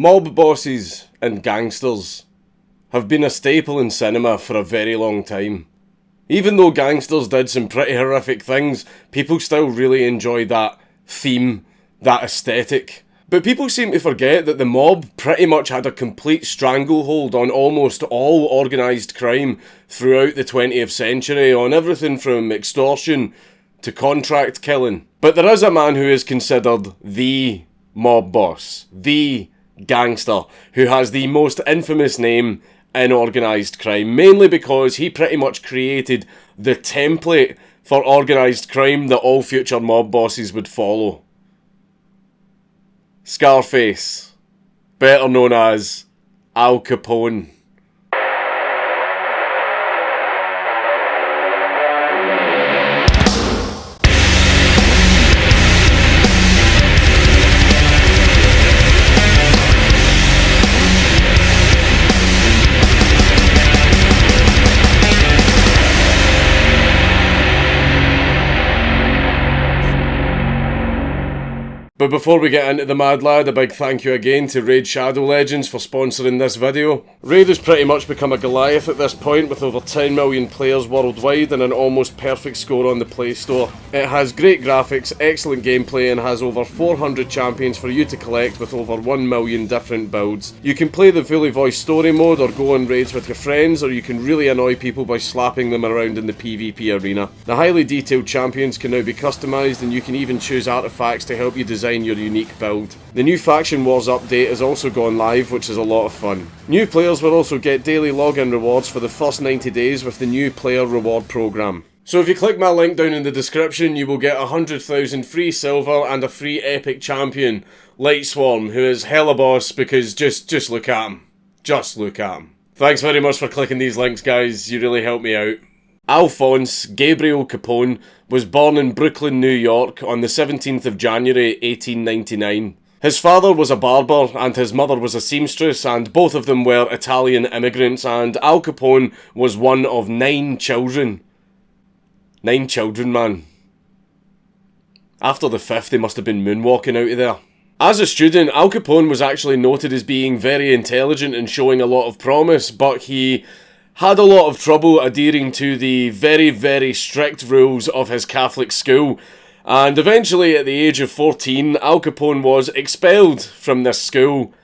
Mob bosses and gangsters have been a staple in cinema for a very long time. Even though gangsters did some pretty horrific things, people still really enjoy that theme, that aesthetic. But people seem to forget that the mob pretty much had a complete stranglehold on almost all organised crime throughout the 20th century, on everything from extortion to contract killing. But there is a man who is considered the mob boss, the gangster, who has the most infamous name in organised crime, mainly because he pretty much created the template for organised crime that all future mob bosses would follow. Scarface, better known as Al Capone. But before we get into the Mad Lad, a big thank you again to Raid Shadow Legends for sponsoring this video. Raid has pretty much become a Goliath at this point, with over 10 million players worldwide and an almost perfect score on the Play Store. It has great graphics, excellent gameplay, and has over 400 champions for you to collect with over 1 million different builds. You can play the fully voiced story mode or go on raids with your friends, or you can really annoy people by slapping them around in the PvP arena. The highly detailed champions can now be customised, and you can even choose artifacts to help you design your unique build. The new Faction Wars update has also gone live, which is a lot of fun. New players will also get daily login rewards for the first 90 days with the new player reward program. So if you click my link down in the description, you will get 100,000 free silver and a free epic champion, Lightswarm, who is hella boss because just look at him. Just look at him. Thanks very much for clicking these links, guys. You really help me out. Alphonse Gabriel Capone was born in Brooklyn, New York on the 17th of January 1899. His father was a barber and his mother was a seamstress, and both of them were Italian immigrants, and Al Capone was one of 9 children. 9 children, man. After the 5th, they must have been moonwalking out of there. As a student, Al Capone was actually noted as being very intelligent and showing a lot of promise, but he had a lot of trouble adhering to the very, very strict rules of his Catholic school, and eventually at the age of 14, Al Capone was expelled from this school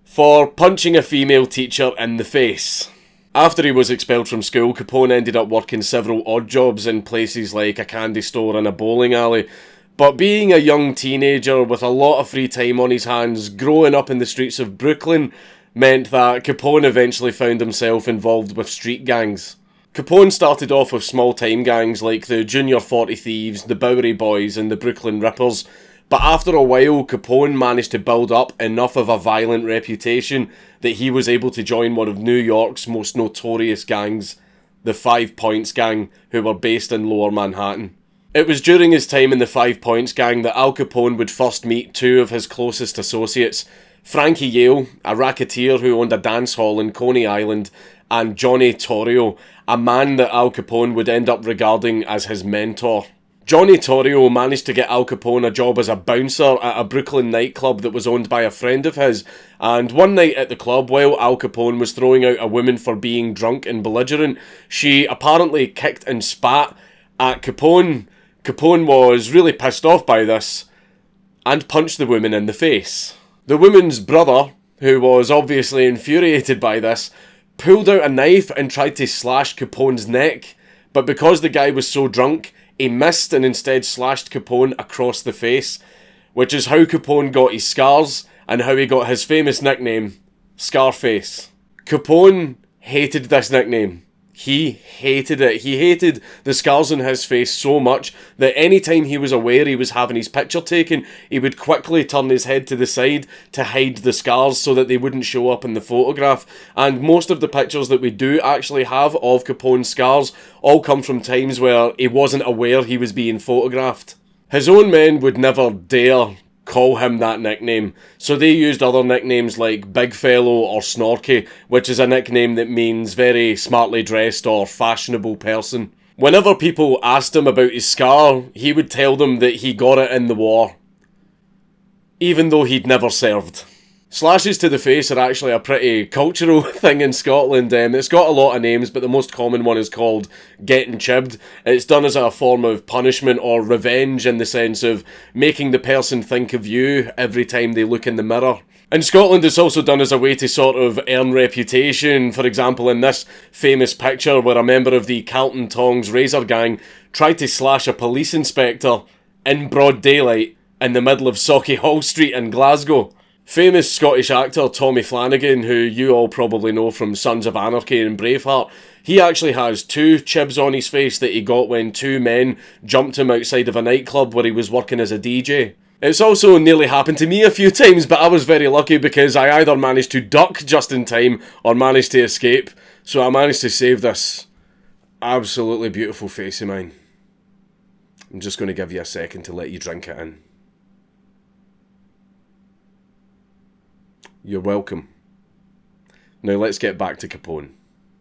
for punching a female teacher in the face. After he was expelled from school, Capone ended up working several odd jobs in places like a candy store and a bowling alley, but being a young teenager with a lot of free time on his hands, growing up in the streets of Brooklyn, meant that Capone eventually found himself involved with street gangs. Capone started off with small-time gangs like the Junior 40 Thieves, the Bowery Boys and the Brooklyn Rippers, but after a while Capone managed to build up enough of a violent reputation that he was able to join one of New York's most notorious gangs, the 5 Points Gang, who were based in Lower Manhattan. It was during his time in the 5 Points Gang that Al Capone would first meet 2 of his closest associates, Frankie Yale, a racketeer who owned a dance hall in Coney Island, and Johnny Torrio, a man that Al Capone would end up regarding as his mentor. Johnny Torrio managed to get Al Capone a job as a bouncer at a Brooklyn nightclub that was owned by a friend of his, and one night at the club, while Al Capone was throwing out a woman for being drunk and belligerent, she apparently kicked and spat at Capone. Capone was really pissed off by this and punched the woman in the face. The woman's brother, who was obviously infuriated by this, pulled out a knife and tried to slash Capone's neck, but because the guy was so drunk, he missed and instead slashed Capone across the face, which is how Capone got his scars and how he got his famous nickname, Scarface. Capone hated this nickname. He hated it. He hated the scars on his face so much that anytime he was aware he was having his picture taken, he would quickly turn his head to the side to hide the scars so that they wouldn't show up in the photograph. And most of the pictures that we do actually have of Capone's scars all come from times where he wasn't aware he was being photographed. His own men would never dare call him that nickname, so they used other nicknames like Big Fellow or Snorky, which is a nickname that means very smartly dressed or fashionable person. Whenever people asked him about his scar, he would tell them that he got it in the war, even though he'd never served. Slashes to the face are actually a pretty cultural thing in Scotland. It's got a lot of names, but the most common one is called getting chibbed. It's done as a form of punishment or revenge, in the sense of making the person think of you every time they look in the mirror. In Scotland, it's also done as a way to sort of earn reputation. For example, in this famous picture where a member of the Carlton Tongs Razor Gang tried to slash a police inspector in broad daylight in the middle of Sauchiehall Street in Glasgow. Famous Scottish actor Tommy Flanagan, who you all probably know from Sons of Anarchy and Braveheart, he actually has 2 chibs on his face that he got when 2 men jumped him outside of a nightclub where he was working as a DJ. It's also nearly happened to me a few times, but I was very lucky because I either managed to duck just in time or managed to escape. So I managed to save this absolutely beautiful face of mine. I'm just going to give you a second to let you drink it in. You're welcome. Now let's get back to Capone.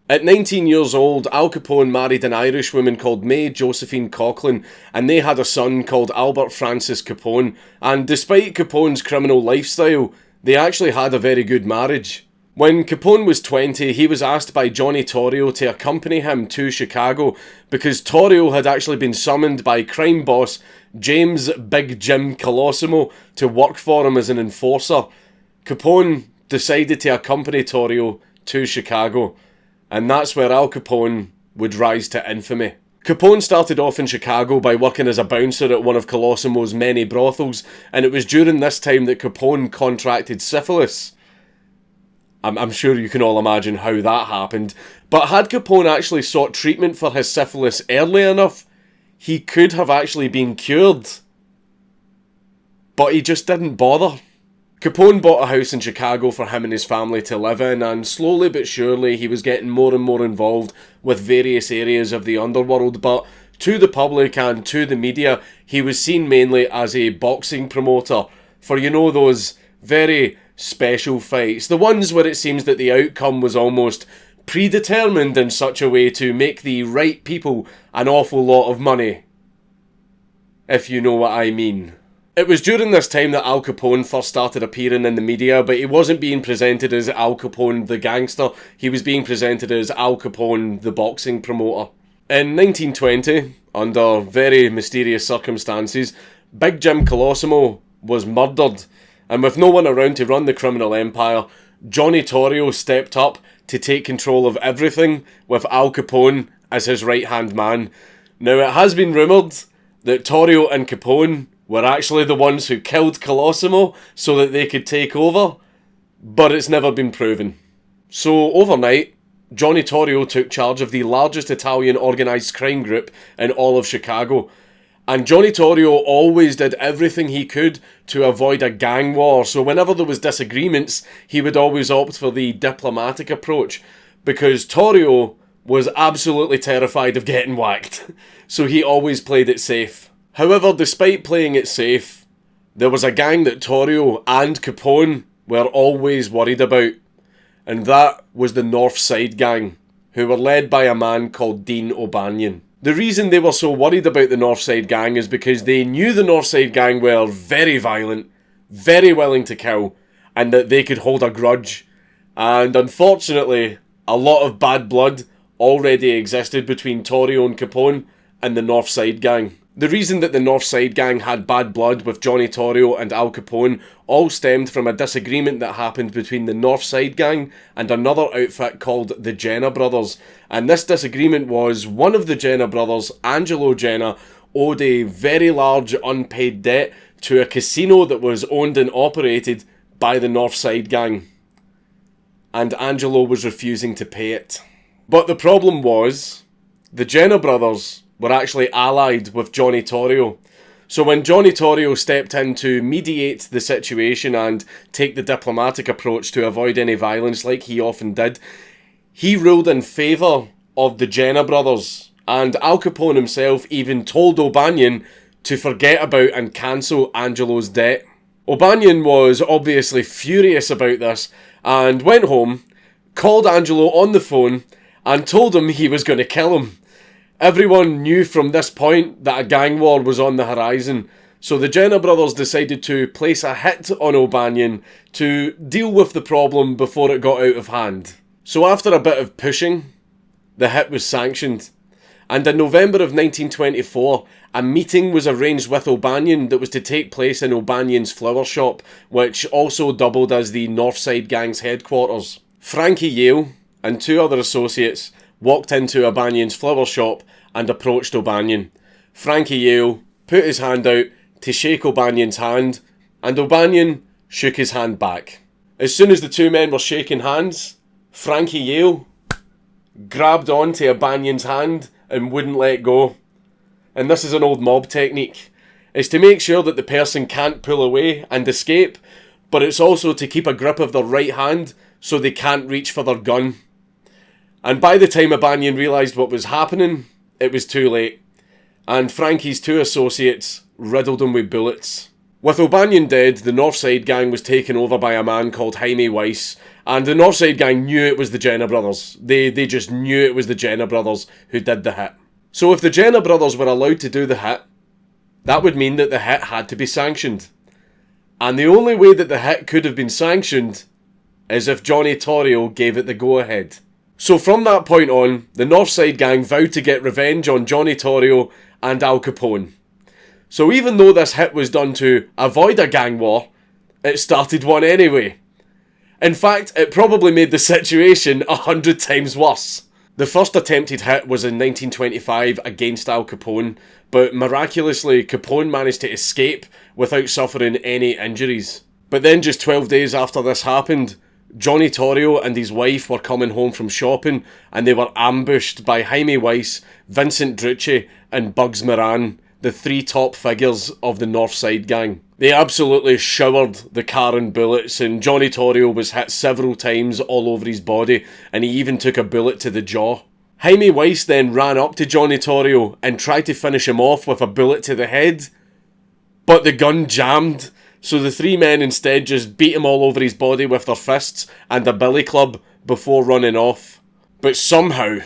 At 19 years old, Al Capone married an Irish woman called May Josephine Coughlin, and they had a son called Albert Francis Capone, and despite Capone's criminal lifestyle, they actually had a very good marriage. When Capone was 20, he was asked by Johnny Torrio to accompany him to Chicago, because Torrio had actually been summoned by crime boss James Big Jim Colosimo to work for him as an enforcer. Capone decided to accompany Torrio to Chicago, and that's where Al Capone would rise to infamy. Capone started off in Chicago by working as a bouncer at one of Colosimo's many brothels, and it was during this time that Capone contracted syphilis. I'm sure you can all imagine how that happened, but had Capone actually sought treatment for his syphilis early enough, he could have actually been cured. But he just didn't bother. Capone bought a house in Chicago for him and his family to live in, and slowly but surely he was getting more and more involved with various areas of the underworld, but to the public and to the media, he was seen mainly as a boxing promoter for, you know, those very special fights. The ones where it seems that the outcome was almost predetermined in such a way to make the right people an awful lot of money. If you know what I mean. It was during this time that Al Capone first started appearing in the media, but he wasn't being presented as Al Capone the gangster, he was being presented as Al Capone the boxing promoter. In 1920, under very mysterious circumstances, Big Jim Colosimo was murdered, and with no one around to run the criminal empire, Johnny Torrio stepped up to take control of everything, with Al Capone as his right-hand man. Now, it has been rumoured that Torrio and Capone were actually the ones who killed Colosimo so that they could take over, but it's never been proven. So overnight, Johnny Torrio took charge of the largest Italian organised crime group in all of Chicago, and Johnny Torrio always did everything he could to avoid a gang war, so whenever there was disagreements, he would always opt for the diplomatic approach, because Torrio was absolutely terrified of getting whacked, so he always played it safe. However, despite playing it safe, there was a gang that Torrio and Capone were always worried about, and that was the North Side Gang, who were led by a man called Dean O'Banion. The reason they were so worried about the North Side Gang is because they knew the North Side Gang were very violent, very willing to kill, and that they could hold a grudge. And unfortunately, a lot of bad blood already existed between Torrio and Capone and the North Side Gang. The reason that the North Side Gang had bad blood with Johnny Torrio and Al Capone all stemmed from a disagreement that happened between the North Side Gang and another outfit called the Jenner Brothers. And this disagreement was one of the Jenner brothers, Angelo Jenner, owed a very large unpaid debt to a casino that was owned and operated by the North Side Gang. And Angelo was refusing to pay it. But the problem was, the Jenner brothers were actually allied with Johnny Torrio. So when Johnny Torrio stepped in to mediate the situation and take the diplomatic approach to avoid any violence like he often did, he ruled in favour of the Jenner brothers, and Al Capone himself even told O'Banion to forget about and cancel Angelo's debt. O'Banion was obviously furious about this and went home, called Angelo on the phone and told him he was going to kill him. Everyone knew from this point that a gang war was on the horizon, So the Jenner brothers decided to place a hit on O'Banion to deal with the problem before it got out of hand. So after a bit of pushing, the hit was sanctioned. And in November of 1924, a meeting was arranged with O'Banion that was to take place in O'Banion's flower shop, which also doubled as the Northside Gang's headquarters. Frankie Yale and 2 other associates walked into O'Banion's flower shop and approached O'Banion. Frankie Yale put his hand out to shake O'Banion's hand, and O'Banion shook his hand back. As soon as the 2 men were shaking hands, Frankie Yale grabbed onto O'Banion's hand and wouldn't let go. And this is an old mob technique. It's to make sure that the person can't pull away and escape, but it's also to keep a grip of their right hand so they can't reach for their gun. And by the time O'Banion realised what was happening, it was too late. And Frankie's 2 associates riddled him with bullets. With O'Banion dead, the Northside Gang was taken over by a man called Jaime Weiss, and the Northside Gang knew it was the Jenner brothers. They just knew it was the Jenner brothers who did the hit. So if the Jenner brothers were allowed to do the hit, that would mean that the hit had to be sanctioned. And the only way that the hit could have been sanctioned is if Johnny Torrio gave it the go-ahead. So from that point on, the Northside Gang vowed to get revenge on Johnny Torrio and Al Capone. So even though this hit was done to avoid a gang war, it started one anyway. In fact, it probably made the situation 100 times worse. The first attempted hit was in 1925 against Al Capone, but miraculously Capone managed to escape without suffering any injuries. But then just 12 days after this happened, Johnny Torrio and his wife were coming home from shopping and they were ambushed by Jaime Weiss, Vincent Drucci and Bugs Moran, the 3 top figures of the Northside Gang. They absolutely showered the car in bullets, and Johnny Torrio was hit several times all over his body, and he even took a bullet to the jaw. Jaime Weiss then ran up to Johnny Torrio and tried to finish him off with a bullet to the head, but the gun jammed, so the 3 men instead just beat him all over his body with their fists and a billy club before running off. But somehow,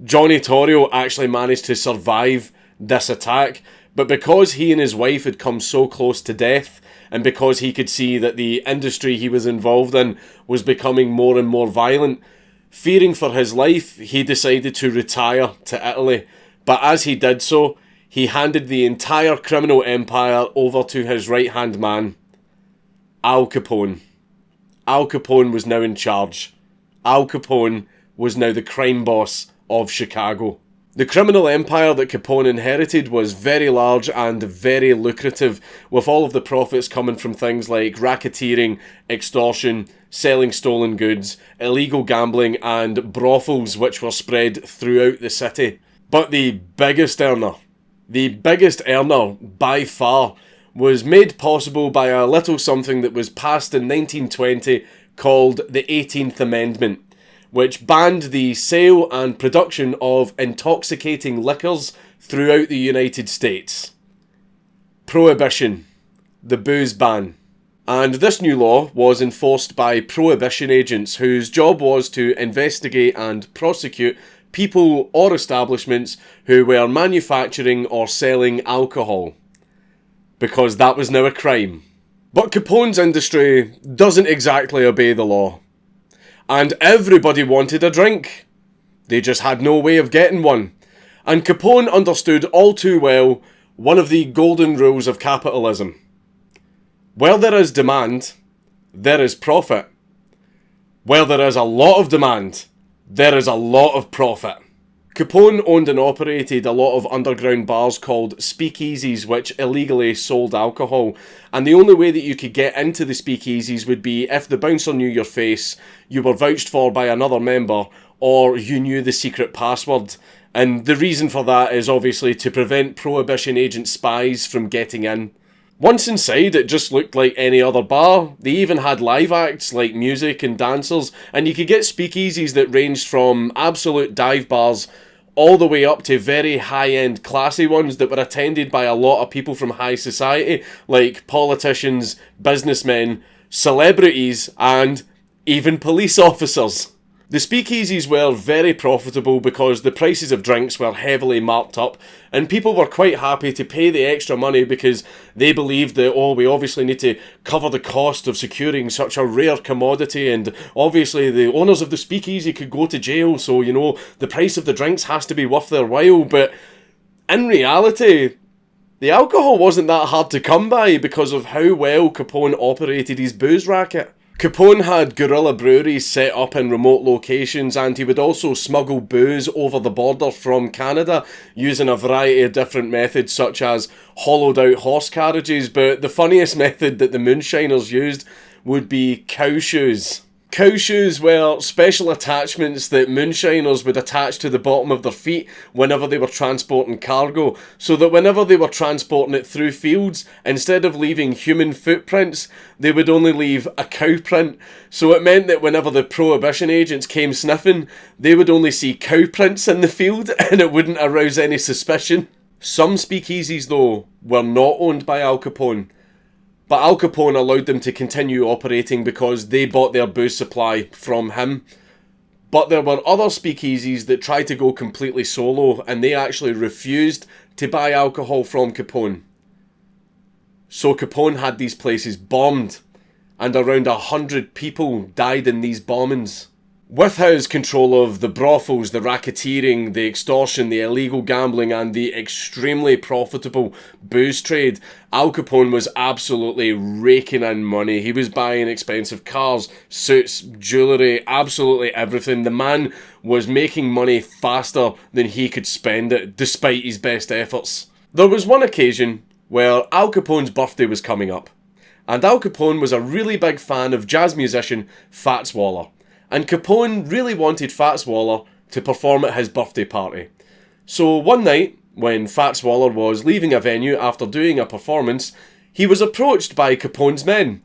Johnny Torrio actually managed to survive this attack, but because he and his wife had come so close to death, and because he could see that the industry he was involved in was becoming more and more violent, fearing for his life, he decided to retire to Italy. But as he did so, he handed the entire criminal empire over to his right-hand man, Al Capone. Al Capone was now in charge. Al Capone was now the crime boss of Chicago. The criminal empire that Capone inherited was very large and very lucrative, with all of the profits coming from things like racketeering, extortion, selling stolen goods, illegal gambling and brothels which were spread throughout the city. But the biggest earner by far was made possible by a little something that was passed in 1920 called the 18th Amendment, which banned the sale and production of intoxicating liquors throughout the United States. Prohibition, the booze ban. And this new law was enforced by Prohibition agents whose job was to investigate and prosecute people or establishments who were manufacturing or selling alcohol, because that was now a crime. But Capone's industry doesn't exactly obey the law. And everybody wanted a drink. They just had no way of getting one. And Capone understood all too well one of the golden rules of capitalism. Where there is demand, there is profit. Where there is a lot of demand, there is a lot of profit. Capone owned and operated a lot of underground bars called speakeasies, which illegally sold alcohol, and the only way that you could get into the speakeasies would be if the bouncer knew your face, you were vouched for by another member, or you knew the secret password. And the reason for that is obviously to prevent Prohibition agent spies from getting in. Once inside, it just looked like any other bar. They even had live acts like music and dancers, and you could get speakeasies that ranged from absolute dive bars all the way up to very high-end classy ones that were attended by a lot of people from high society, like politicians, businessmen, celebrities, and even police officers. The speakeasies were very profitable because the prices of drinks were heavily marked up, and people were quite happy to pay the extra money because they believed that, oh, we obviously need to cover the cost of securing such a rare commodity, and obviously the owners of the speakeasy could go to jail, so, you know, the price of the drinks has to be worth their while. But in reality, the alcohol wasn't that hard to come by because of how well Capone operated his booze racket. Capone had guerrilla breweries set up in remote locations, and he would also smuggle booze over the border from Canada using a variety of different methods such as hollowed out horse carriages, but the funniest method that the moonshiners used would be cow shoes. Cow shoes were special attachments that moonshiners would attach to the bottom of their feet whenever they were transporting cargo, so that whenever they were transporting it through fields, instead of leaving human footprints, they would only leave a cow print. So it meant that whenever the Prohibition agents came sniffing, they would only see cow prints in the field and it wouldn't arouse any suspicion. Some speakeasies, though, were not owned by Al Capone. But Al Capone allowed them to continue operating because they bought their booze supply from him. But there were other speakeasies that tried to go completely solo, and they actually refused to buy alcohol from Capone. So Capone had these places bombed, and around 100 people died in these bombings. With his control of the brothels, the racketeering, the extortion, the illegal gambling, and the extremely profitable booze trade, Al Capone was absolutely raking in money. He was buying expensive cars, suits, jewellery, absolutely everything. The man was making money faster than he could spend it, despite his best efforts. There was one occasion where Al Capone's birthday was coming up, and Al Capone was a really big fan of jazz musician Fats Waller. And Capone really wanted Fats Waller to perform at his birthday party. So one night, when Fats Waller was leaving a venue after doing a performance, he was approached by Capone's men,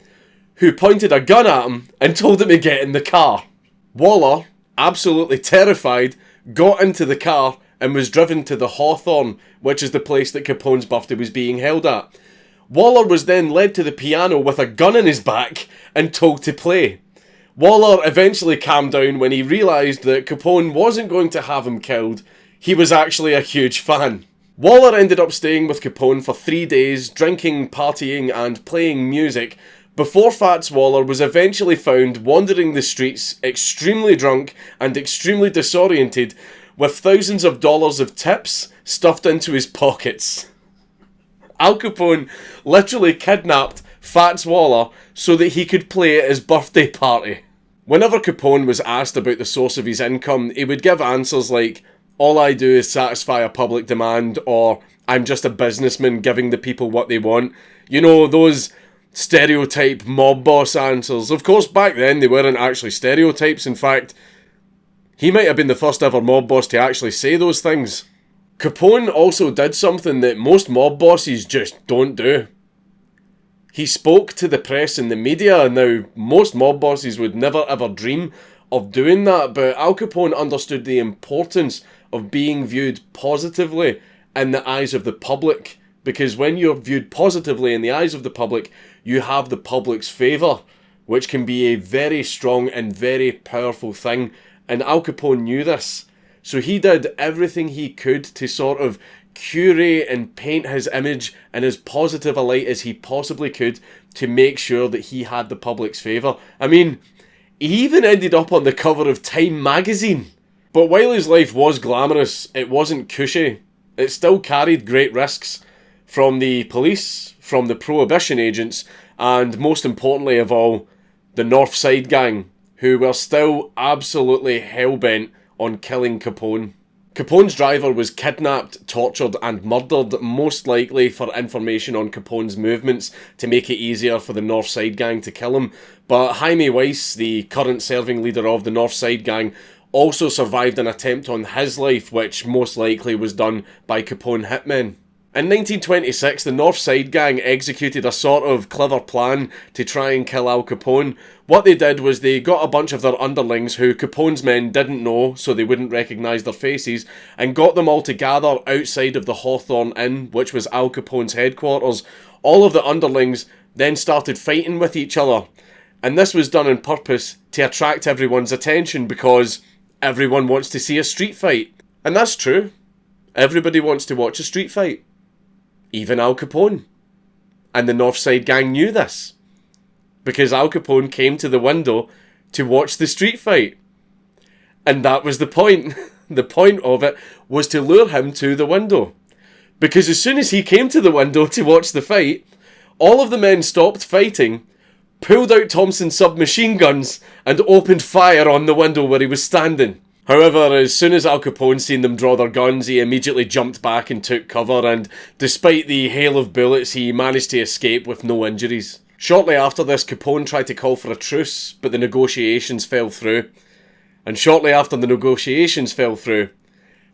who pointed a gun at him and told him to get in the car. Waller, absolutely terrified, got into the car and was driven to the Hawthorne, which is the place that Capone's birthday was being held at. Waller was then led to the piano with a gun in his back and told to play. Waller eventually calmed down when he realised that Capone wasn't going to have him killed. He was actually a huge fan. Waller ended up staying with Capone for 3 days, drinking, partying and playing music, before Fats Waller was eventually found wandering the streets, extremely drunk and extremely disoriented, with thousands of dollars of tips stuffed into his pockets. Al Capone literally kidnapped Fats Waller so that he could play at his birthday party. Whenever Capone was asked about the source of his income, he would give answers like, "All I do is satisfy a public demand," or "I'm just a businessman giving the people what they want." You know, those stereotype mob boss answers. Of course, back then they weren't actually stereotypes. In fact, he might have been the first ever mob boss to actually say those things. Capone also did something that most mob bosses just don't do. He spoke to the press and the media. Now, most mob bosses would never ever dream of doing that, but Al Capone understood the importance of being viewed positively in the eyes of the public, because when you're viewed positively in the eyes of the public, you have the public's favour, which can be a very strong and very powerful thing, and Al Capone knew this. So he did everything he could to sort of curate and paint his image in as positive a light as he possibly could to make sure that he had the public's favour. I mean, he even ended up on the cover of Time magazine. But while his life was glamorous, it wasn't cushy. It still carried great risks from the police, from the Prohibition agents, and most importantly of all, the North Side Gang, who were still absolutely hell-bent on killing Capone. Capone's driver was kidnapped, tortured and murdered, most likely for information on Capone's movements to make it easier for the North Side Gang to kill him. But Jaime Weiss, the current serving leader of the North Side Gang, also survived an attempt on his life, which most likely was done by Capone hitmen. In 1926, the North Side Gang executed a sort of clever plan to try and kill Al Capone. What they did was they got a bunch of their underlings who Capone's men didn't know, so they wouldn't recognise their faces, and got them all to gather outside of the Hawthorne Inn, which was Al Capone's headquarters. All of the underlings then started fighting with each other. And this was done on purpose to attract everyone's attention because everyone wants to see a street fight. And that's true. Everybody wants to watch a street fight. Even Al Capone. And the North Side Gang knew this. Because Al Capone came to the window to watch the street fight. And that was the point. The point of it was to lure him to the window. Because as soon as he came to the window to watch the fight, all of the men stopped fighting, pulled out Thompson's submachine guns, and opened fire on the window where he was standing. However, as soon as Al Capone seen them draw their guns, he immediately jumped back and took cover, and despite the hail of bullets, he managed to escape with no injuries. Shortly after this, Capone tried to call for a truce, but the negotiations fell through. And shortly after the negotiations fell through,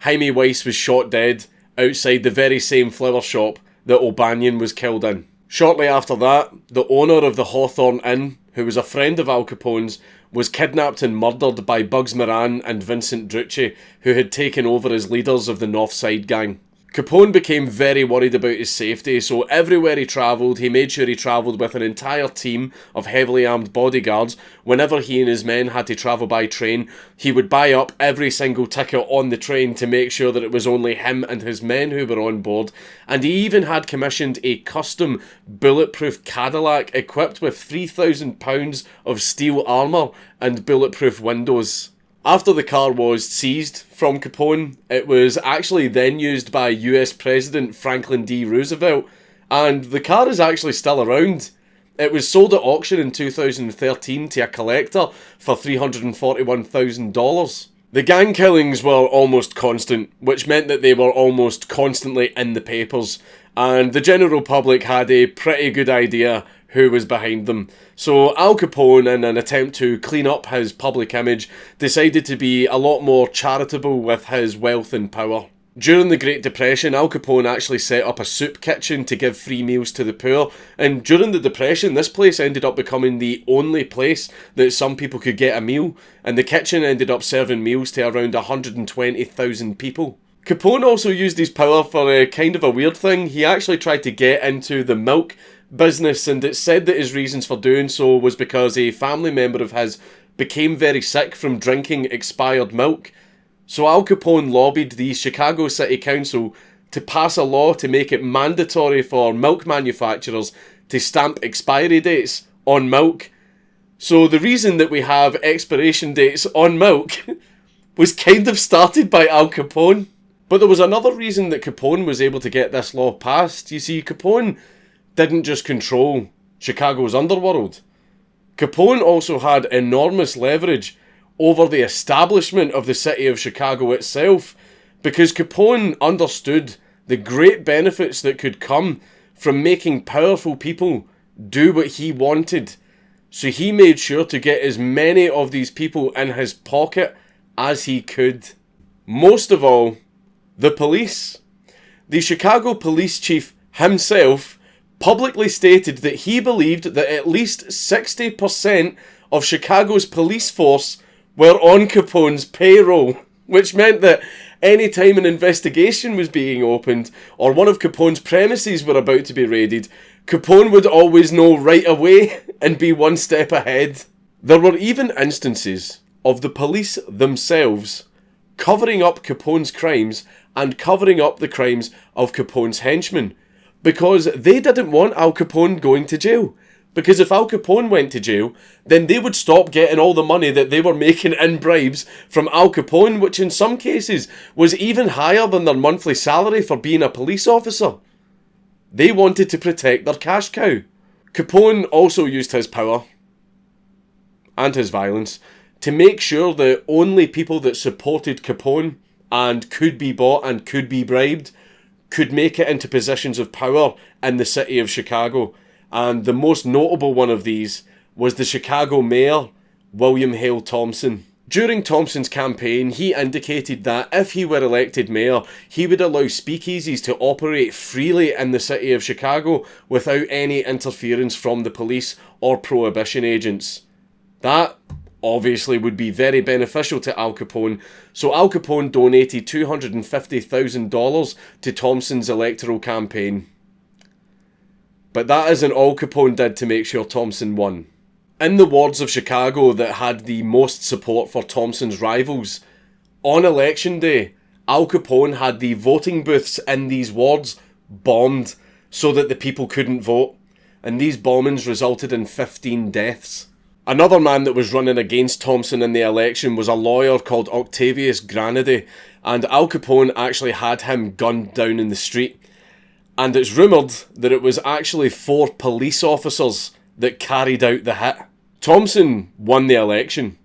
Jaime Weiss was shot dead outside the very same flower shop that O'Banion was killed in. Shortly after that, the owner of the Hawthorne Inn, who was a friend of Al Capone's, was kidnapped and murdered by Bugs Moran and Vincent Drucci, who had taken over as leaders of the North Side Gang. Capone became very worried about his safety, so everywhere he travelled, he made sure he travelled with an entire team of heavily armed bodyguards. Whenever he and his men had to travel by train, he would buy up every single ticket on the train to make sure that it was only him and his men who were on board, and he even had commissioned a custom bulletproof Cadillac equipped with £3,000 of steel armour and bulletproof windows. After the car was seized from Capone, it was actually then used by US President Franklin D. Roosevelt, and the car is actually still around. It was sold at auction in 2013 to a collector for $341,000. The gang killings were almost constant, which meant that they were almost constantly in the papers, and the general public had a pretty good idea who was behind them. So Al Capone, in an attempt to clean up his public image, decided to be a lot more charitable with his wealth and power. During the Great Depression, Al Capone actually set up a soup kitchen to give free meals to the poor, and during the Depression, this place ended up becoming the only place that some people could get a meal, and the kitchen ended up serving meals to around 120,000 people. Capone also used his power for a kind of a weird thing. He actually tried to get into the milk business, and it's said that his reasons for doing so was because a family member of his became very sick from drinking expired milk. So Al Capone lobbied the Chicago City Council to pass a law to make it mandatory for milk manufacturers to stamp expiry dates on milk. So the reason that we have expiration dates on milk was kind of started by Al Capone. But there was another reason that Capone was able to get this law passed. You see, Capone didn't just control Chicago's underworld. Capone also had enormous leverage over the establishment of the city of Chicago itself, because Capone understood the great benefits that could come from making powerful people do what he wanted. So he made sure to get as many of these people in his pocket as he could. Most of all, the police. The Chicago police chief himself publicly stated that he believed that at least 60% of Chicago's police force were on Capone's payroll, which meant that any time an investigation was being opened or one of Capone's premises were about to be raided, Capone would always know right away and be one step ahead. There were even instances of the police themselves covering up Capone's crimes and covering up the crimes of Capone's henchmen, because they didn't want Al Capone going to jail. Because if Al Capone went to jail, then they would stop getting all the money that they were making in bribes from Al Capone, which in some cases was even higher than their monthly salary for being a police officer. They wanted to protect their cash cow. Capone also used his power and his violence to make sure that only people that supported Capone and could be bought and could be bribed could make it into positions of power in the city of Chicago. And the most notable one of these was the Chicago mayor, William Hale Thompson. During Thompson's campaign, he indicated that if he were elected mayor, he would allow speakeasies to operate freely in the city of Chicago without any interference from the police or prohibition agents. That obviously would be very beneficial to Al Capone, so Al Capone donated $250,000 to Thompson's electoral campaign. But that isn't all Capone did to make sure Thompson won. In the wards of Chicago that had the most support for Thompson's rivals, on election day, Al Capone had the voting booths in these wards bombed so that the people couldn't vote, and these bombings resulted in 15 deaths. Another man that was running against Thompson in the election was a lawyer called Octavius Granady, and Al Capone actually had him gunned down in the street. And it's rumoured that it was actually 4 police officers that carried out the hit. Thompson won the election,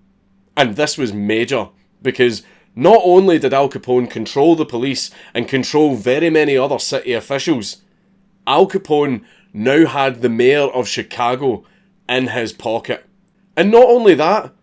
and this was major, because not only did Al Capone control the police and control very many other city officials, Al Capone now had the mayor of Chicago in his pocket. And not only that,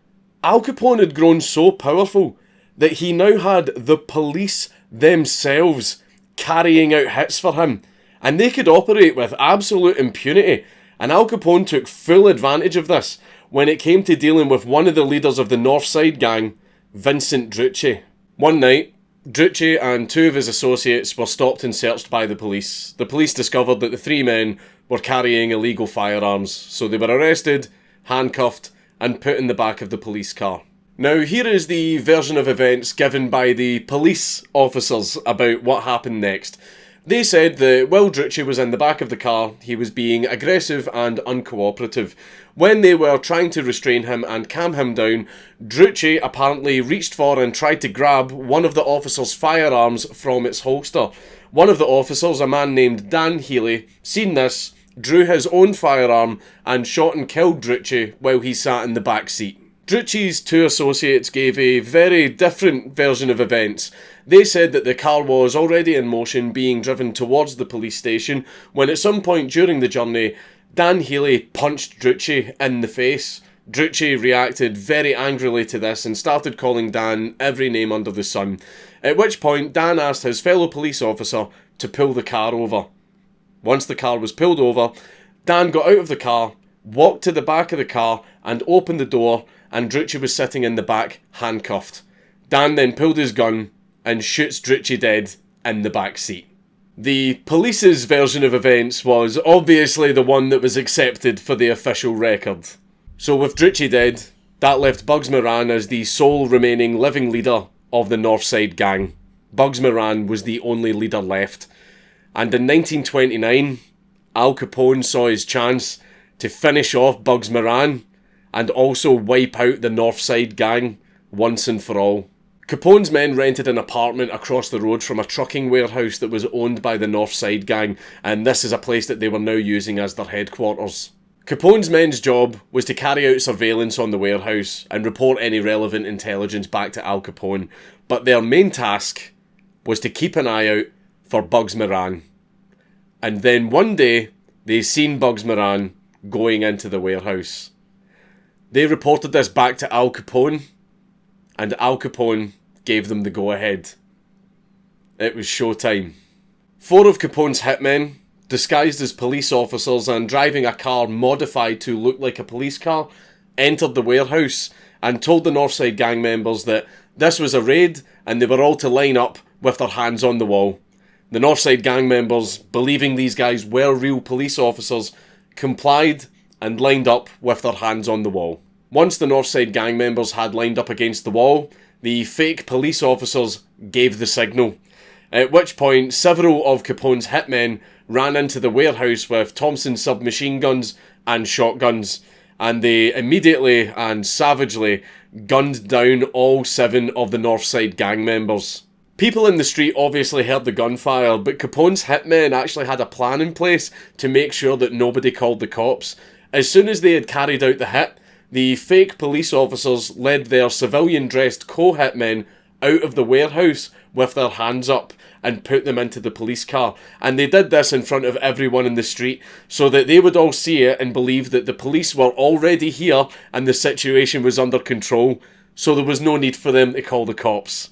Al Capone had grown so powerful that he now had the police themselves carrying out hits for him, and they could operate with absolute impunity, and Al Capone took full advantage of this when it came to dealing with one of the leaders of the North Side gang, Vincent Drucci. One night, Drucci and 2 of his associates were stopped and searched by the police. The police discovered that the 3 men were carrying illegal firearms, so they were arrested, handcuffed, and put in the back of the police car. Now, here is the version of events given by the police officers about what happened next. They said that while Drucci was in the back of the car, he was being aggressive and uncooperative. When they were trying to restrain him and calm him down, Drucci apparently reached for and tried to grab one of the officers' firearms from its holster. One of the officers, a man named Dan Healy, seen this, drew his own firearm and shot and killed Drucci while he sat in the back seat. Drucci's 2 associates gave a very different version of events. They said that the car was already in motion, being driven towards the police station, when at some point during the journey, Dan Healy punched Drucci in the face. Drucci reacted very angrily to this and started calling Dan every name under the sun, at which point Dan asked his fellow police officer to pull the car over. Once the car was pulled over, Dan got out of the car, walked to the back of the car and opened the door, and Drucci was sitting in the back, handcuffed. Dan then pulled his gun and shoots Drucci dead in the back seat. The police's version of events was obviously the one that was accepted for the official record. So with Drucci dead, that left Bugs Moran as the sole remaining living leader of the Northside gang. Bugs Moran was the only leader left. And in 1929, Al Capone saw his chance to finish off Bugs Moran and also wipe out the Northside gang once and for all. Capone's men rented an apartment across the road from a trucking warehouse that was owned by the Northside gang, and this is a place that they were now using as their headquarters. Capone's men's job was to carry out surveillance on the warehouse and report any relevant intelligence back to Al Capone, but their main task was to keep an eye out for Bugs Moran. And then one day, they seen Bugs Moran going into the warehouse. They reported this back to Al Capone, and Al Capone gave them the go-ahead. It was showtime. 4 of Capone's hitmen, disguised as police officers and driving a car modified to look like a police car, entered the warehouse and told the Northside gang members that this was a raid and they were all to line up with their hands on the wall. The Northside gang members, believing these guys were real police officers, complied and lined up with their hands on the wall. Once the Northside gang members had lined up against the wall, the fake police officers gave the signal, at which point several of Capone's hitmen ran into the warehouse with Thompson submachine guns and shotguns, and they immediately and savagely gunned down all 7 of the Northside gang members. People in the street obviously heard the gunfire, but Capone's hitmen actually had a plan in place to make sure that nobody called the cops. As soon as they had carried out the hit, the fake police officers led their civilian-dressed co-hitmen out of the warehouse with their hands up and put them into the police car. And they did this in front of everyone in the street so that they would all see it and believe that the police were already here and the situation was under control, so there was no need for them to call the cops.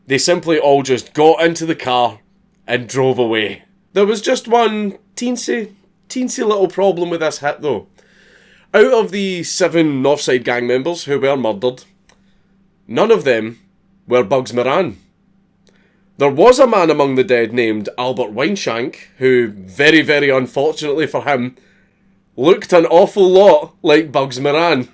They simply all just got into the car and drove away. There was just one teensy little problem with this hit though. Out of the 7 Northside gang members who were murdered, none of them were Bugs Moran. There was a man among the dead named Albert Weinshank, who, very, very unfortunately for him, looked an awful lot like Bugs Moran.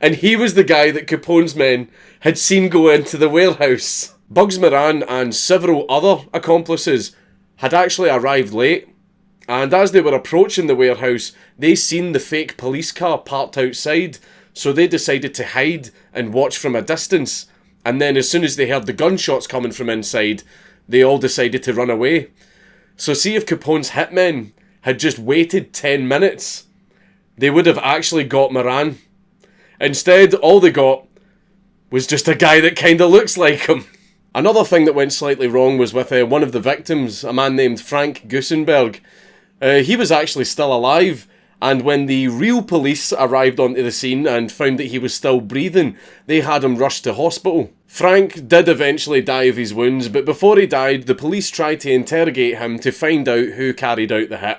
And he was the guy that Capone's men had seen go into the warehouse. Bugs Moran and several other accomplices had actually arrived late, and as they were approaching the warehouse, they seen the fake police car parked outside, so they decided to hide and watch from a distance. And then as soon as they heard the gunshots coming from inside, they all decided to run away. So see if Capone's hitmen had just waited 10 minutes, they would have actually got Moran. Instead, all they got was just a guy that kinda looks like him. Another thing that went slightly wrong was with one of the victims, a man named Frank Gusenberg. He was actually still alive, and when the real police arrived onto the scene and found that he was still breathing, they had him rushed to hospital. Frank did eventually die of his wounds, but before he died, the police tried to interrogate him to find out who carried out the hit.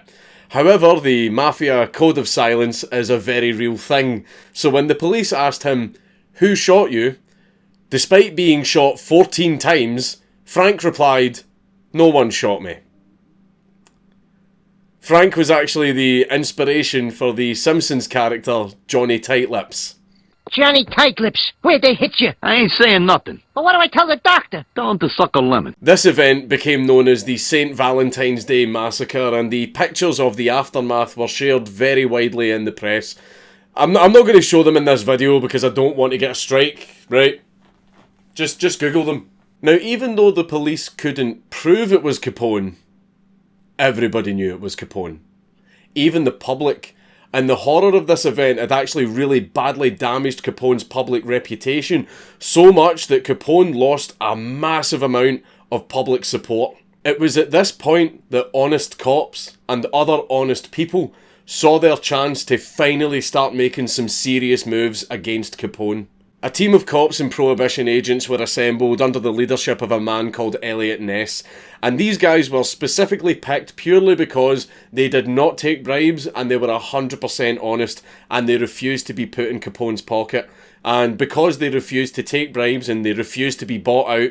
However, the Mafia Code of Silence is a very real thing, so when the police asked him, "Who shot you?" despite being shot 14 times, Frank replied, "No one shot me." Frank was actually the inspiration for the Simpsons character, Johnny Tightlips. Johnny Tightlips, where'd they hit you? I ain't saying nothing. But what do I tell the doctor? Tell him to suck a lemon. This event became known as the St. Valentine's Day Massacre, and the pictures of the aftermath were shared very widely in the press. I'm not going to show them in this video because I don't want to get a strike, right? Just Google them. Now, even though the police couldn't prove it was Capone, everybody knew it was Capone. Even the public. And the horror of this event had actually really badly damaged Capone's public reputation, so much that Capone lost a massive amount of public support. It was at this point that honest cops and other honest people saw their chance to finally start making some serious moves against Capone. A team of cops and Prohibition agents were assembled under the leadership of a man called Elliot Ness, and these guys were specifically picked purely because they did not take bribes and they were 100% honest, and they refused to be put in Capone's pocket. And because they refused to take bribes and they refused to be bought out,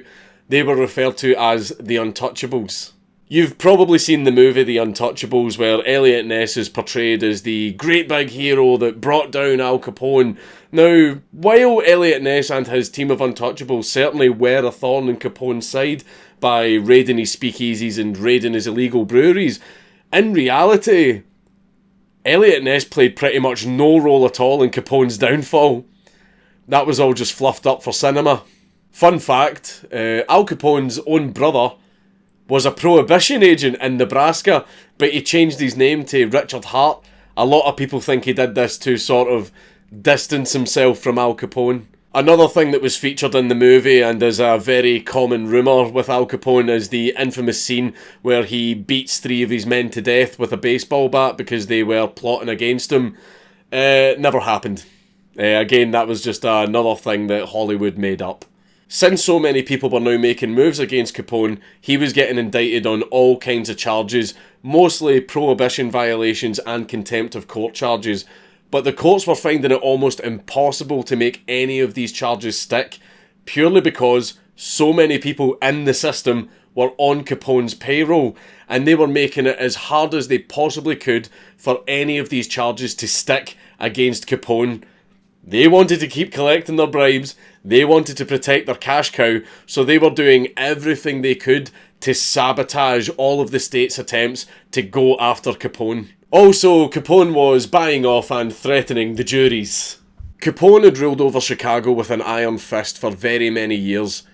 they were referred to as the Untouchables. You've probably seen the movie The Untouchables, where Elliot Ness is portrayed as the great big hero that brought down Al Capone. Now, while Elliot Ness and his team of Untouchables certainly were a thorn in Capone's side by raiding his speakeasies and raiding his illegal breweries, in reality, Elliot Ness played pretty much no role at all in Capone's downfall. That was all just fluffed up for cinema. Fun fact, Al Capone's own brother was a Prohibition agent in Nebraska, but he changed his name to Richard Hart. A lot of people think he did this to sort of distance himself from Al Capone. Another thing that was featured in the movie, and is a very common rumour with Al Capone, is the infamous scene where he beats 3 of his men to death with a baseball bat because they were plotting against him. Never happened. Again, that was just another thing that Hollywood made up. Since so many people were now making moves against Capone, he was getting indicted on all kinds of charges, mostly Prohibition violations and contempt of court charges. But the courts were finding it almost impossible to make any of these charges stick, purely because so many people in the system were on Capone's payroll, and they were making it as hard as they possibly could for any of these charges to stick against Capone. They wanted to keep collecting their bribes, they wanted to protect their cash cow, so they were doing everything they could to sabotage all of the state's attempts to go after Capone. Also, Capone was buying off and threatening the juries. Capone had ruled over Chicago with an iron fist for very many years.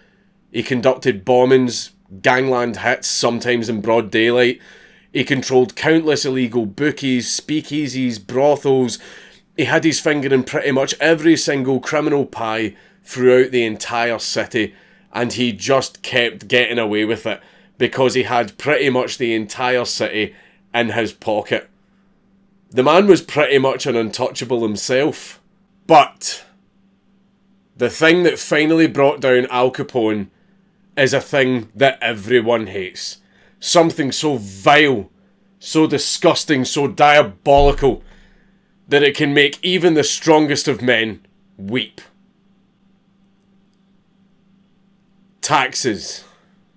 He conducted bombings, gangland hits, sometimes in broad daylight. He controlled countless illegal bookies, speakeasies, brothels. He had his finger in pretty much every single criminal pie throughout the entire city, and he just kept getting away with it because he had pretty much the entire city in his pocket. The man was pretty much an untouchable himself. But the thing that finally brought down Al Capone is a thing that everyone hates. Something so vile, so disgusting, so diabolical, that it can make even the strongest of men weep. Taxes.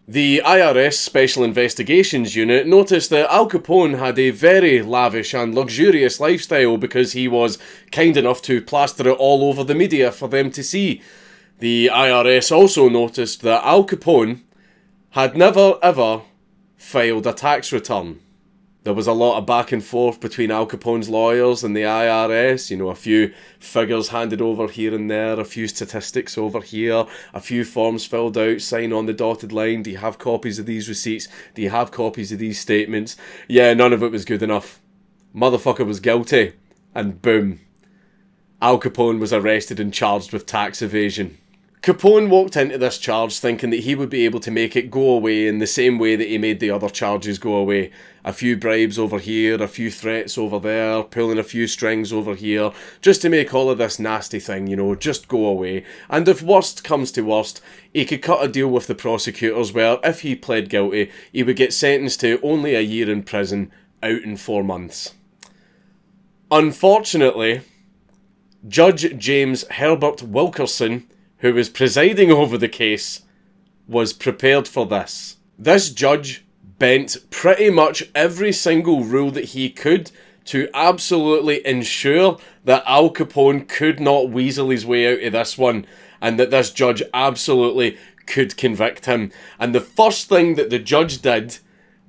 The IRS Special Investigations Unit noticed that Al Capone had a very lavish and luxurious lifestyle because he was kind enough to plaster it all over the media for them to see. The IRS also noticed that Al Capone had never ever filed a tax return. There was a lot of back and forth between Al Capone's lawyers and the IRS, a few figures handed over here and there, a few statistics over here, a few forms filled out, sign on the dotted line, do you have copies of these receipts, do you have copies of these statements? Yeah, none of it was good enough. Motherfucker was guilty, and boom, Al Capone was arrested and charged with tax evasion. Capone walked into this charge thinking that he would be able to make it go away in the same way that he made the other charges go away. A few bribes over here, a few threats over there, pulling a few strings over here, just to make all of this nasty thing, just go away. And if worst comes to worst, he could cut a deal with the prosecutors where, if he pled guilty, he would get sentenced to only a year in prison, out in 4 months. Unfortunately, Judge James Herbert Wilkerson, who was presiding over the case, was prepared for this. This judge bent pretty much every single rule that he could to absolutely ensure that Al Capone could not weasel his way out of this one, and that this judge absolutely could convict him. And the first thing that the judge did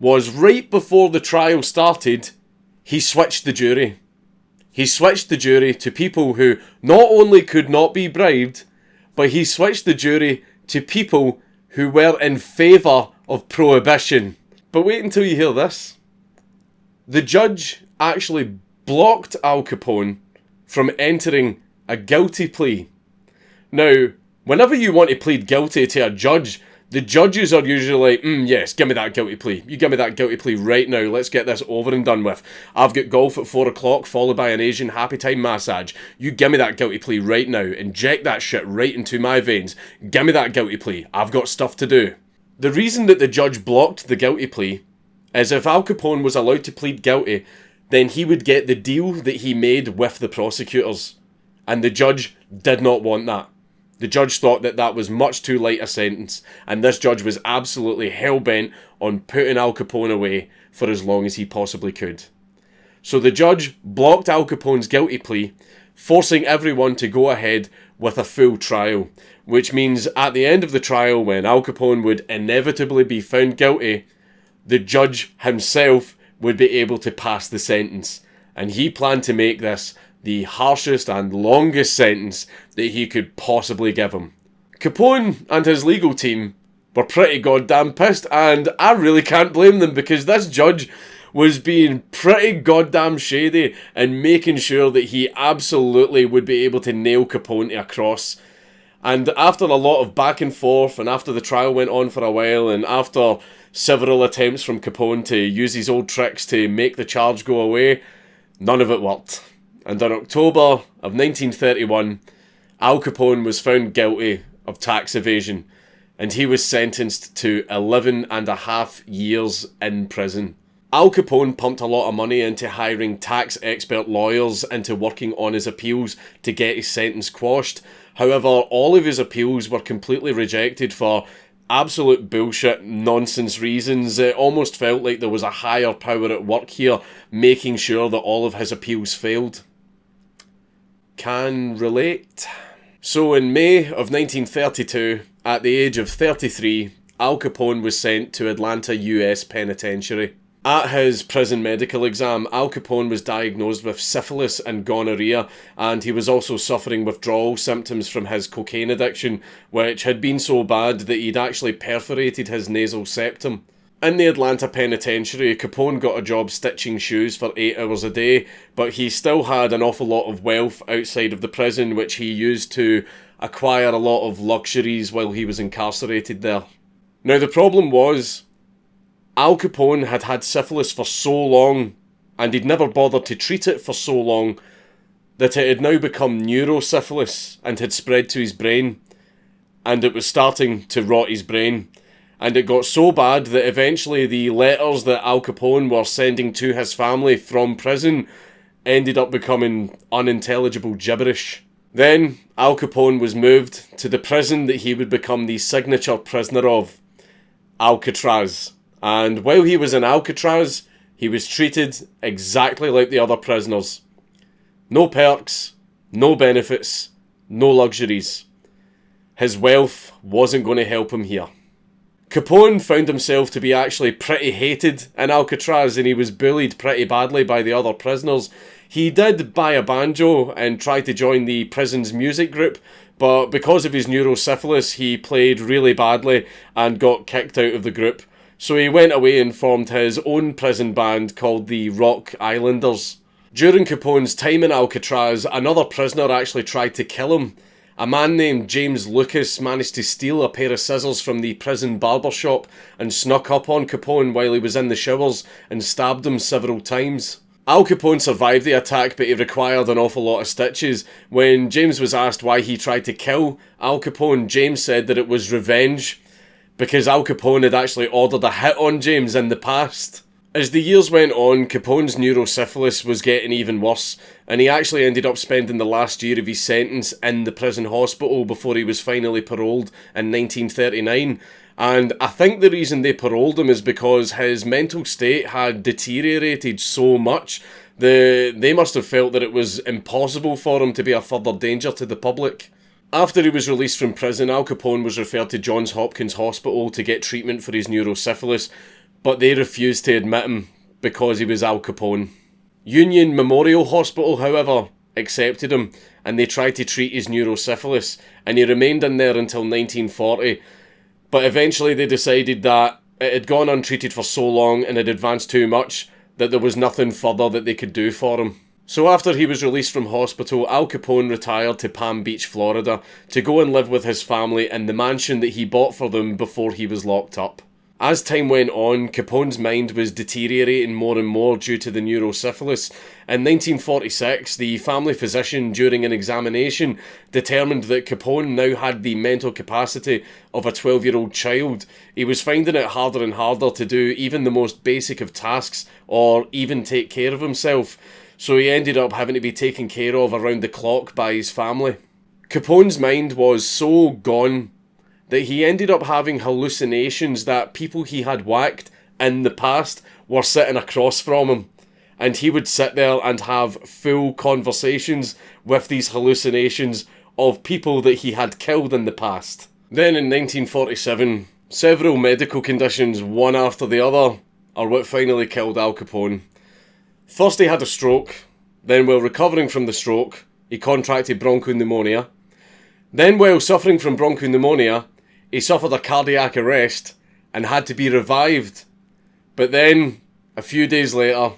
was, right before the trial started, he switched the jury. He switched the jury to people who not only could not be bribed, but he switched the jury to people who were in favour of prohibition. But wait until you hear this. The judge actually blocked Al Capone from entering a guilty plea. Now, whenever you want to plead guilty to a judge, the judges are usually like, yes, give me that guilty plea. You give me that guilty plea right now. Let's get this over and done with. I've got golf at 4 o'clock, followed by an Asian happy time massage. You give me that guilty plea right now. Inject that shit right into my veins. Give me that guilty plea. I've got stuff to do. The reason that the judge blocked the guilty plea is if Al Capone was allowed to plead guilty, then he would get the deal that he made with the prosecutors. And the judge did not want that. The judge thought that that was much too light a sentence, and this judge was absolutely hell-bent on putting Al Capone away for as long as he possibly could. So the judge blocked Al Capone's guilty plea, forcing everyone to go ahead with a full trial, which means at the end of the trial, when Al Capone would inevitably be found guilty, the judge himself would be able to pass the sentence, and he planned to make this the harshest and longest sentence that he could possibly give him. Capone and his legal team were pretty goddamn pissed, and I really can't blame them, because this judge was being pretty goddamn shady and making sure that he absolutely would be able to nail Capone to a cross. And after a lot of back and forth, and after the trial went on for a while, and after several attempts from Capone to use his old tricks to make the charge go away, none of it worked. And in October of 1931, Al Capone was found guilty of tax evasion, and he was sentenced to 11.5 years in prison. Al Capone pumped a lot of money into hiring tax expert lawyers into working on his appeals to get his sentence quashed. However, all of his appeals were completely rejected for absolute bullshit, nonsense reasons. It almost felt like there was a higher power at work here, making sure that all of his appeals failed. Can relate. So in May of 1932, at the age of 33, Al Capone was sent to Atlanta US Penitentiary. At his prison medical exam, Al Capone was diagnosed with syphilis and gonorrhea, and he was also suffering withdrawal symptoms from his cocaine addiction, which had been so bad that he'd actually perforated his nasal septum. In the Atlanta Penitentiary, Capone got a job stitching shoes for 8 hours a day, but he still had an awful lot of wealth outside of the prison, which he used to acquire a lot of luxuries while he was incarcerated there. Now the problem was, Al Capone had had syphilis for so long, and he'd never bothered to treat it for so long, that it had now become neurosyphilis and had spread to his brain, and it was starting to rot his brain. And it got so bad that eventually the letters that Al Capone were sending to his family from prison ended up becoming unintelligible gibberish. Then Al Capone was moved to the prison that he would become the signature prisoner of, Alcatraz. And while he was in Alcatraz, he was treated exactly like the other prisoners. No perks, no benefits, no luxuries. His wealth wasn't going to help him here. Capone found himself to be actually pretty hated in Alcatraz, and he was bullied pretty badly by the other prisoners. He did buy a banjo and try to join the prison's music group, but because of his neurosyphilis, he played really badly and got kicked out of the group. So he went away and formed his own prison band called the Rock Islanders. During Capone's time in Alcatraz, another prisoner actually tried to kill him. A man named James Lucas managed to steal a pair of scissors from the prison barber shop and snuck up on Capone while he was in the showers and stabbed him several times. Al Capone survived the attack, but he required an awful lot of stitches. When James was asked why he tried to kill Al Capone, James said that it was revenge, because Al Capone had actually ordered a hit on James in the past. As the years went on, Capone's neurosyphilis was getting even worse, and he actually ended up spending the last year of his sentence in the prison hospital before he was finally paroled in 1939. And I think the reason they paroled him is because his mental state had deteriorated so much that they must have felt that it was impossible for him to be a further danger to the public. After he was released from prison, Al Capone was referred to Johns Hopkins Hospital to get treatment for his neurosyphilis, but they refused to admit him because he was Al Capone. Union Memorial Hospital, however, accepted him, and they tried to treat his neurosyphilis, and he remained in there until 1940. But eventually they decided that it had gone untreated for so long and had advanced too much that there was nothing further that they could do for him. So after he was released from hospital, Al Capone retired to Palm Beach, Florida, to go and live with his family in the mansion that he bought for them before he was locked up. As time went on, Capone's mind was deteriorating more and more due to the neurosyphilis. In 1946, the family physician, during an examination, determined that Capone now had the mental capacity of a 12-year-old child. He was finding it harder and harder to do even the most basic of tasks, or even take care of himself. So he ended up having to be taken care of around the clock by his family. Capone's mind was so gone that he ended up having hallucinations that people he had whacked in the past were sitting across from him. And he would sit there and have full conversations with these hallucinations of people that he had killed in the past. Then in 1947, several medical conditions, one after the other, are what finally killed Al Capone. First he had a stroke, then while recovering from the stroke, he contracted bronchopneumonia. Then while suffering from bronchopneumonia, he suffered a cardiac arrest and had to be revived. But then, a few days later,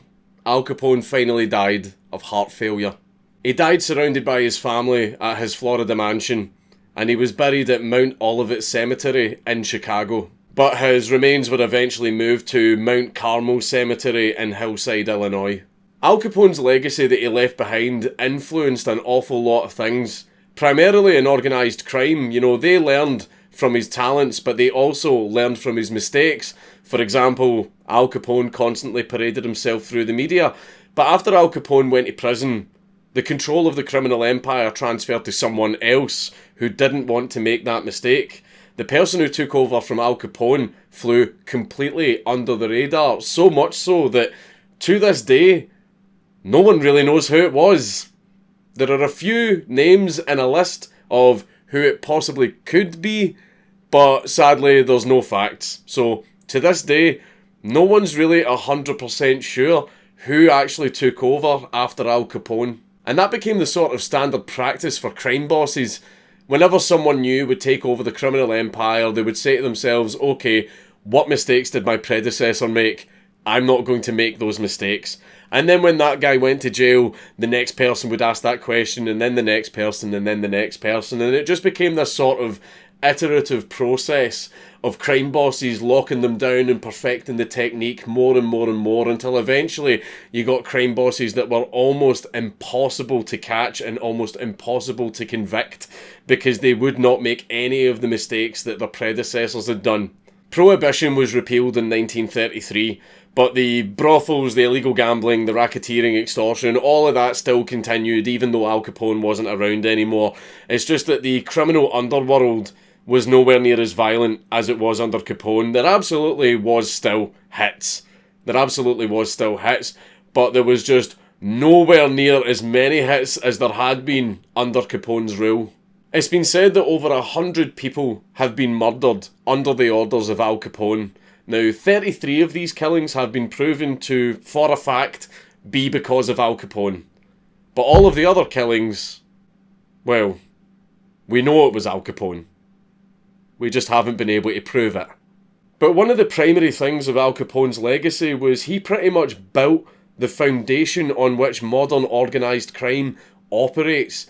Al Capone finally died of heart failure. He died surrounded by his family at his Florida mansion, and he was buried at Mount Olivet Cemetery in Chicago. But his remains were eventually moved to Mount Carmel Cemetery in Hillside, Illinois. Al Capone's legacy that he left behind influenced an awful lot of things. Primarily in organised crime. They learned from his talents, but they also learned from his mistakes. For example, Al Capone constantly paraded himself through the media, but after Al Capone went to prison, the control of the criminal empire transferred to someone else who didn't want to make that mistake. The person who took over from Al Capone flew completely under the radar, so much so that to this day, no one really knows who it was. There are a few names in a list of who it possibly could be, but sadly there's no facts. So to this day, no one's really 100% sure who actually took over after Al Capone. And that became the sort of standard practice for crime bosses. Whenever someone new would take over the criminal empire, they would say to themselves, okay, what mistakes did my predecessor make? I'm not going to make those mistakes. And then when that guy went to jail, the next person would ask that question, and then the next person, and then the next person. And it just became this sort of iterative process of crime bosses locking them down and perfecting the technique more and more and more, until eventually you got crime bosses that were almost impossible to catch and almost impossible to convict because they would not make any of the mistakes that their predecessors had done. Prohibition was repealed in 1933, but the brothels, the illegal gambling, the racketeering, extortion, all of that still continued even though Al Capone wasn't around anymore. It's just that the criminal underworld was nowhere near as violent as it was under Capone. There absolutely was still hits. But there was just nowhere near as many hits as there had been under Capone's rule. It's been said that over 100 people have been murdered under the orders of Al Capone. Now, 33 of these killings have been proven to, for a fact, be because of Al Capone. But all of the other killings, well, we know it was Al Capone. We just haven't been able to prove it. But one of the primary things of Al Capone's legacy was he pretty much built the foundation on which modern organised crime operates.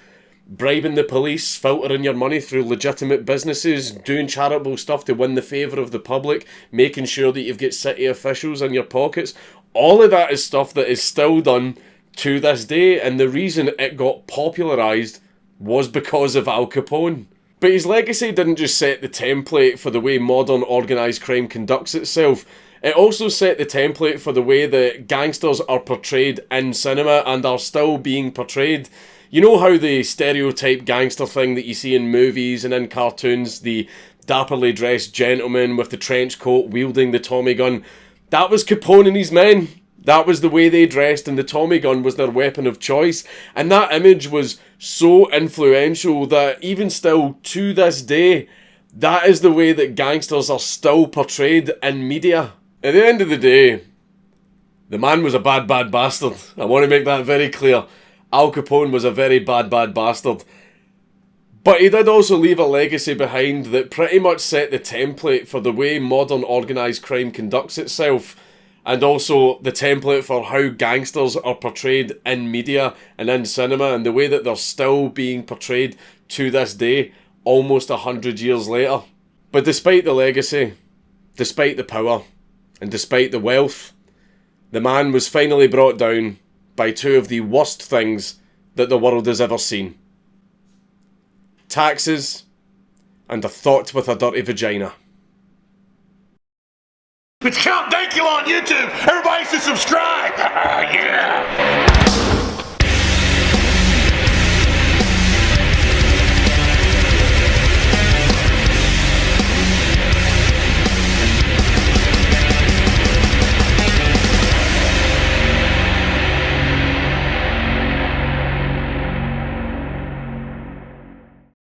Bribing the police, filtering your money through legitimate businesses, doing charitable stuff to win the favour of the public, making sure that you've got city officials in your pockets. All of that is stuff that is still done to this day, and the reason it got popularised was because of Al Capone. But his legacy didn't just set the template for the way modern organised crime conducts itself. It also set the template for the way that gangsters are portrayed in cinema and are still being portrayed. You know how the stereotype gangster thing that you see in movies and in cartoons, the dapperly dressed gentleman with the trench coat wielding the Tommy gun, that was Capone and his men. That was the way they dressed, and the Tommy gun was their weapon of choice. And that image was so influential that even still to this day, that is the way that gangsters are still portrayed in media. At the end of the day, the man was a bad bastard. I want to make that very clear. Al Capone was a very bad bastard. But he did also leave a legacy behind that pretty much set the template for the way modern organised crime conducts itself. And also the template for how gangsters are portrayed in media and in cinema, and the way that they're still being portrayed to this day, almost 100 years later. But despite the legacy, despite the power, and despite the wealth, the man was finally brought down by two of the worst things that the world has ever seen. Taxes and a thought with a dirty vagina. It's Count Dankula on YouTube. Everybody should subscribe. Yeah.